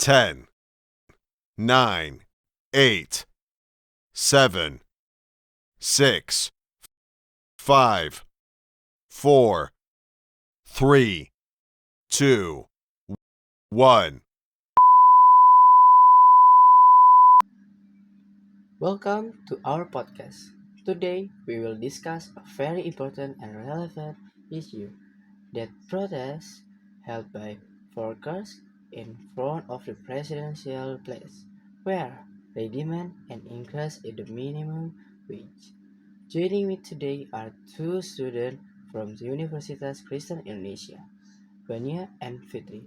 10, 9, 8, 7, 6, 5, 4, 3, 2, 1. Welcome to our podcast. Today we will discuss a very important and relevant issue that protests held by workers in front of the presidential place, where they demand an increase in the minimum wage. Joining me today are two students from the Universitas Kristen Indonesia, Vania and Fitri.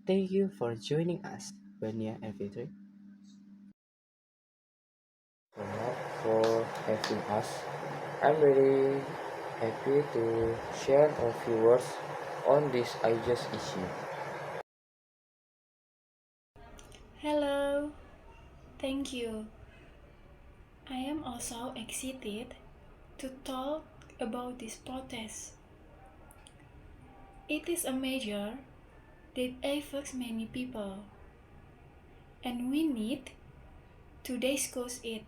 Thank you for joining us, Vania and Fitri. So much for having us. I'm very happy to share a few words on this IJS issue. Hello, thank you. I am also excited to talk about this protest. It is a measure that affects many people, and we need to discuss it.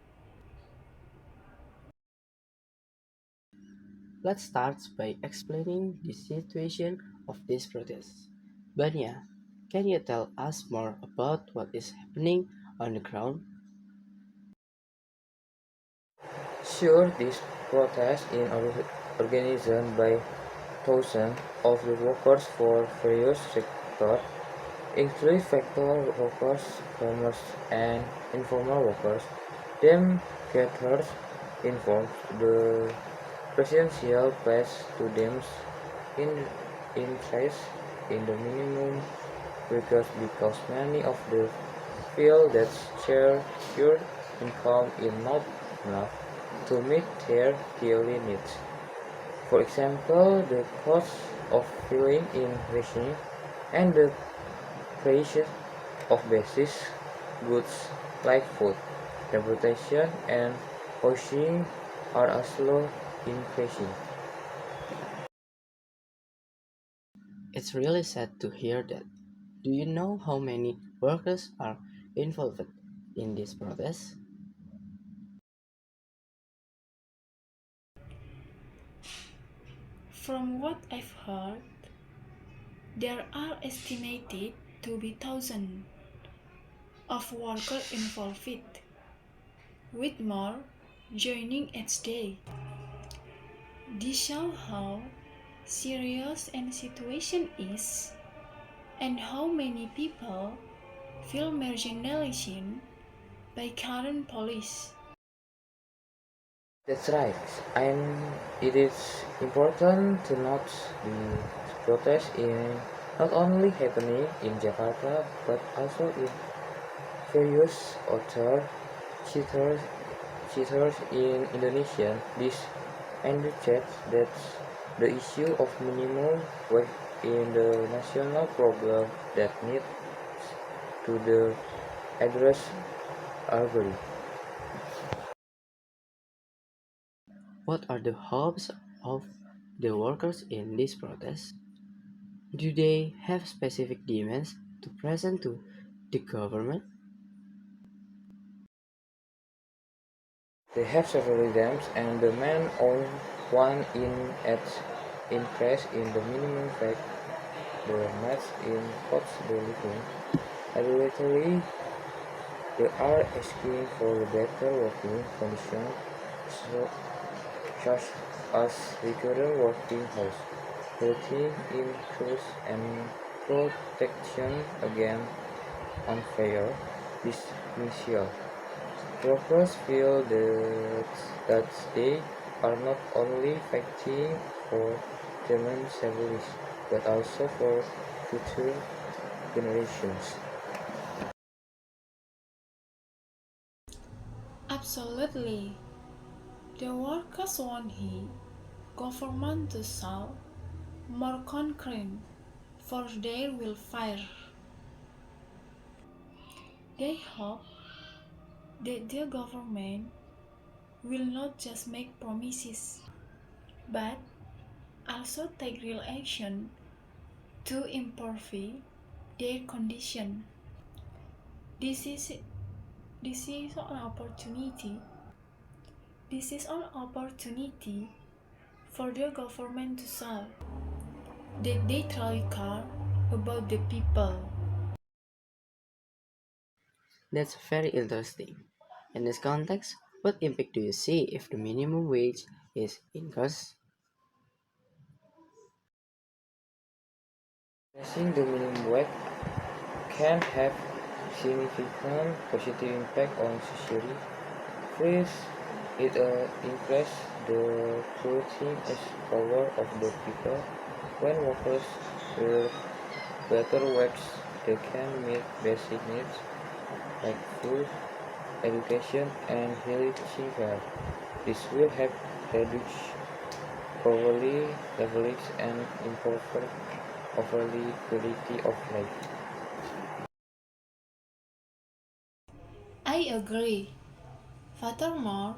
Let's start by explaining the situation of this protest. Banya, can you tell us more about what is happening on the ground? Sure, this protest is organized by thousands of the workers for various sectors, including factory workers, farmers, and informal workers. Them gathered informed the presidential pledge to them in interest in the minimum because many of the feel that sheer income is not enough to meet their daily needs. For example, the cost of filling in machine and the prices of basic goods like food, transportation, and housing are also increasing. It's really sad to hear that. Do you know how many workers are involved in this protest? From what I've heard, there are estimated to be thousands of workers involved, with more joining each day. This shows how serious the situation is and how many people feel marginalized by current police. That's right. And it is important to note the protest in not only happening in Jakarta but also in various other cities, cities in Indonesia. This indicates that the issue of minimum wage in the national problem that needs to be addressed urgently. What are the hopes of the workers in this protest? Do they have specific demands to present to the government? They have several dams, and the main own one in at increase in the minimum wage, the match in cost the living. Additionally, they are asking for better working conditions, so, such as regular working hours, healthy increase, and protection against unfair dismissal. Workers feel that they are not only fighting for human service but also for future generations. Absolutely. The workers want the government to show more concrete for their welfare. They hope that the government will not just make promises but also take real action to improve their condition. This is this is an opportunity. This is an opportunity for the government to show that they truly care about the people. That's very interesting. In this context, what impact do you see if the minimum wage is increased? Raising the minimum wage can have significant positive impact on society. First, it increases the purchasing power of the people. When workers earn better wages, they can meet basic needs like food, education, and health care. This will help reduce poverty levels and improve overall quality of life. I agree. Furthermore,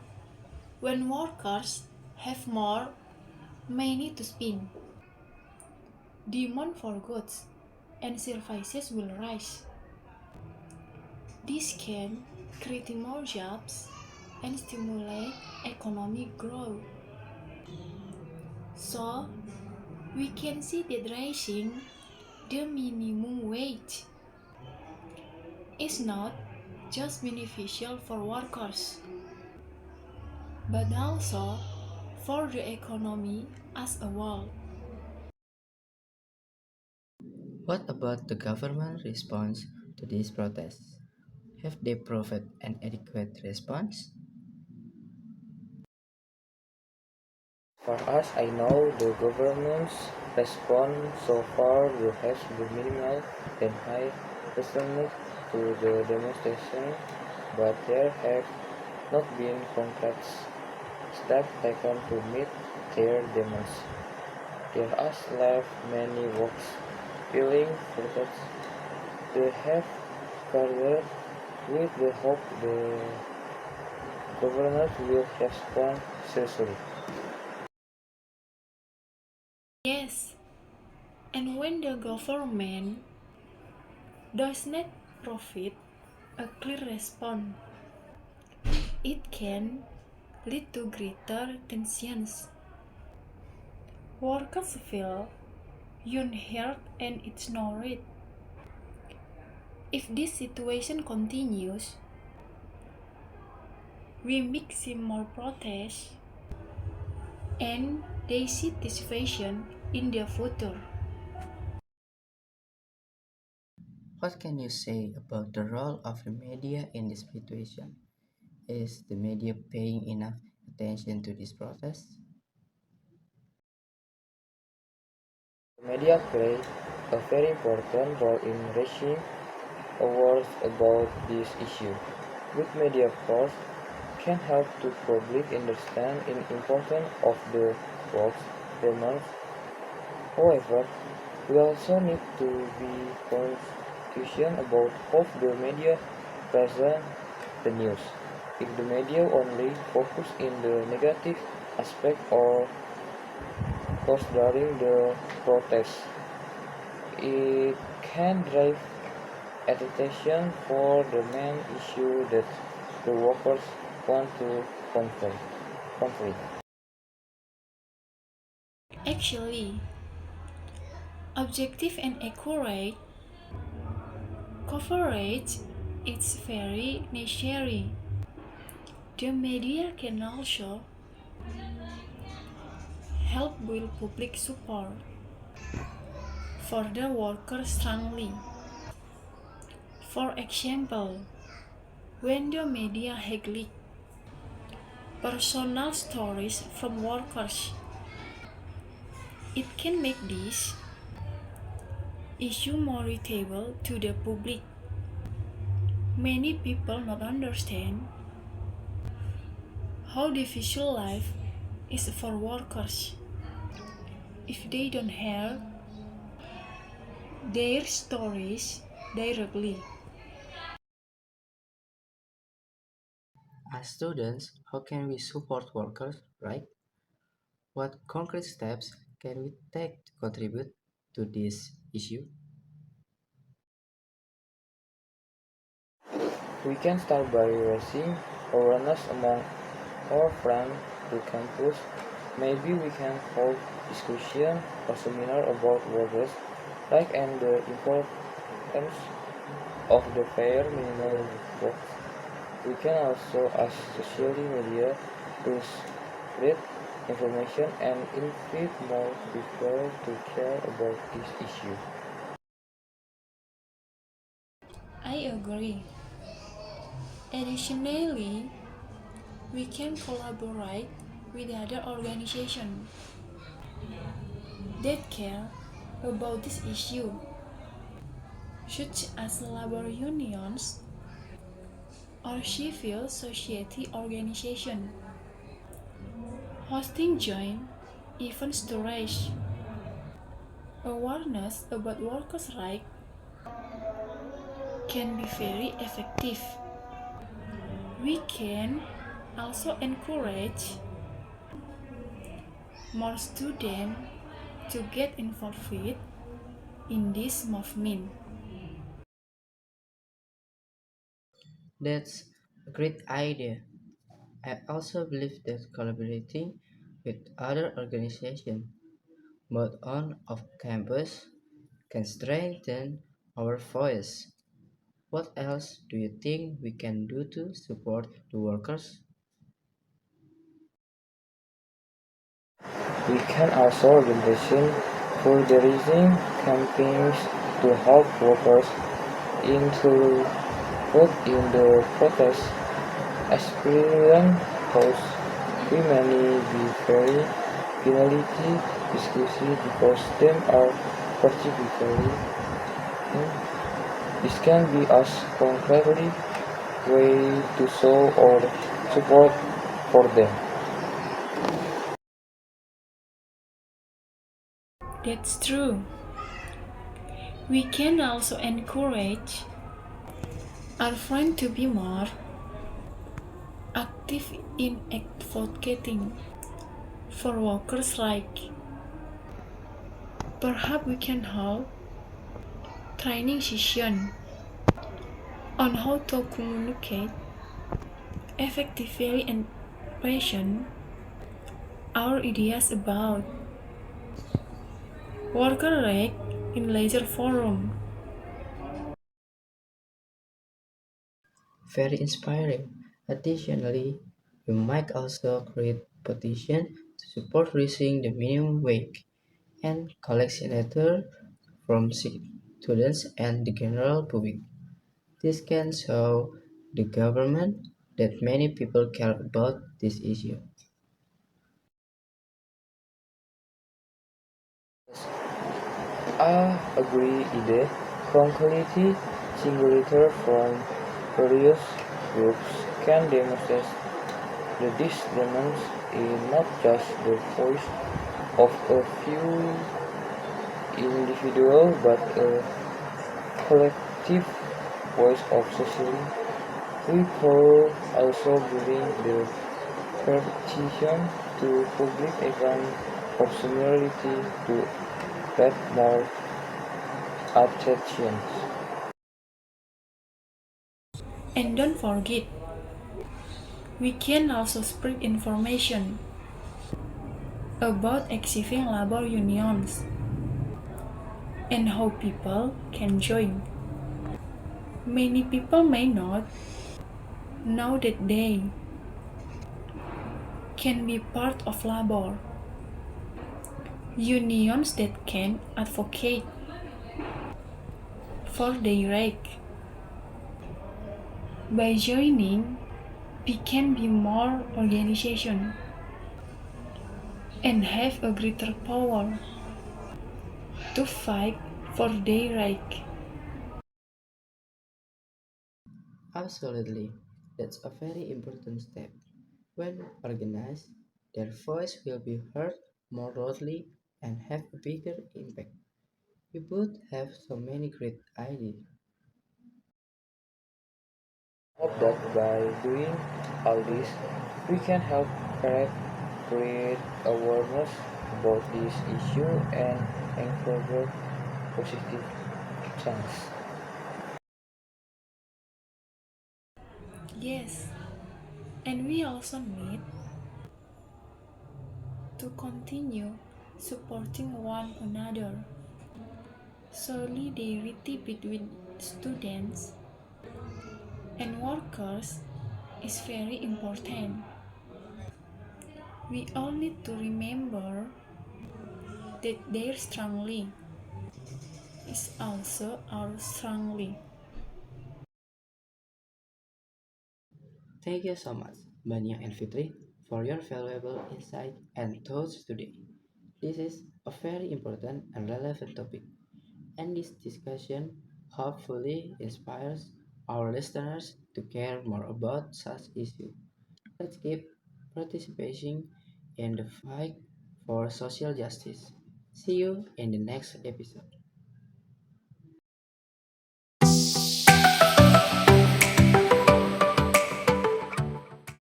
when workers have more money to spend, demand for goods and services will rise. This can create more jobs and stimulate economic growth. So, we can see that raising the minimum wage is not just beneficial for workers, but also for the economy as a whole. What about the government response to these protests? Have they provided an adequate response? For us, I know the government's response so far has been minimal and high resistance to the demonstration, but there have not been concrete steps taken to meet their demands. There are left many works feeling forgotten. They have gathered with the hope the government will respond seriously. Yes, and when the government does not provide a clear response, it can lead to greater tensions. Workers feel unheard and ignored. If this situation continues, we may see more protests and they see this situation in the future. What can you say about the role of the media in this situation? Is the media paying enough attention to these protests? Media play a very important role in raising awareness about this issue. Good media course can help to public understand the importance of the works demands. However, we also need to be conscious about how the media present the news. If the media only focus in the negative aspect or cause during the protest, it can drive attention for the main issue that the workers want to conflict. Actually, objective and accurate coverage is very necessary. The media can also help build public support for the workers strongly. For example, when the media highlight personal stories from workers, it can make this issue more relatable to the public. Many people not understand how difficult life is for workers if they don't hear their stories directly. As students, how can we support workers, right? What concrete steps can we take to contribute to this issue? We can start by raising awareness among our friends to campus. Maybe we can hold discussion or seminar about workers' rights and the importance of the fair minimum wage. We can also ask social media to spread information and invite more people to care about this issue. I agree. Additionally, we can collaborate with other organizations that care about this issue, such as labor unions or civil society organizations, hosting joint events to raise awareness about workers' rights can be very effective. We can also encourage more students to get involved in this movement. That's a great idea. I also believe that collaborating with other organizations, both on off campus, can strengthen our voice. What else do you think we can do to support the workers? We can also organize fundraising campaigns to help workers include in the protest experience cause we may be very penalty discussion because them are particularly this can be as concretely way to show our support for them. That's true. We can also encourage our friends to be more active in advocating for workers' rights. Perhaps we can hold training sessions on how to communicate effectively and present our ideas about worker rights in leisure forum. Very inspiring. Additionally, we might also create petitions to support raising the minimum wage and collect signatures from students and the general public. This can show the government that many people care about this issue. I agree ide concretely singular from various groups can demonstrate the disagreements in not just the voice of a few individuals but a collective voice of society. We could also bring the petition to public event of similarity to get more attention. And don't forget, we can also spread information about existing labor unions and how people can join. Many people may not know that they can be part of labor unions that can advocate for their right. By joining, we can be more organization and have a greater power to fight for their right. Absolutely, that's a very important step. When organized, their voice will be heard more broadly and have a bigger impact. We both have so many great ideas. Hope that by doing all this, we can help create awareness about this issue and encourage positive change. Yes, and we also need to continue supporting one another. Solidarity between students and workers is very important. We all need to remember that their strongly is also our strongly. Thank you so much, Banya and Fitri, for your valuable insight and thoughts today. This is a very important and relevant topic, and this discussion hopefully inspires our listeners to care more about such issues. Let's keep participating in the fight for social justice. See you in the next episode.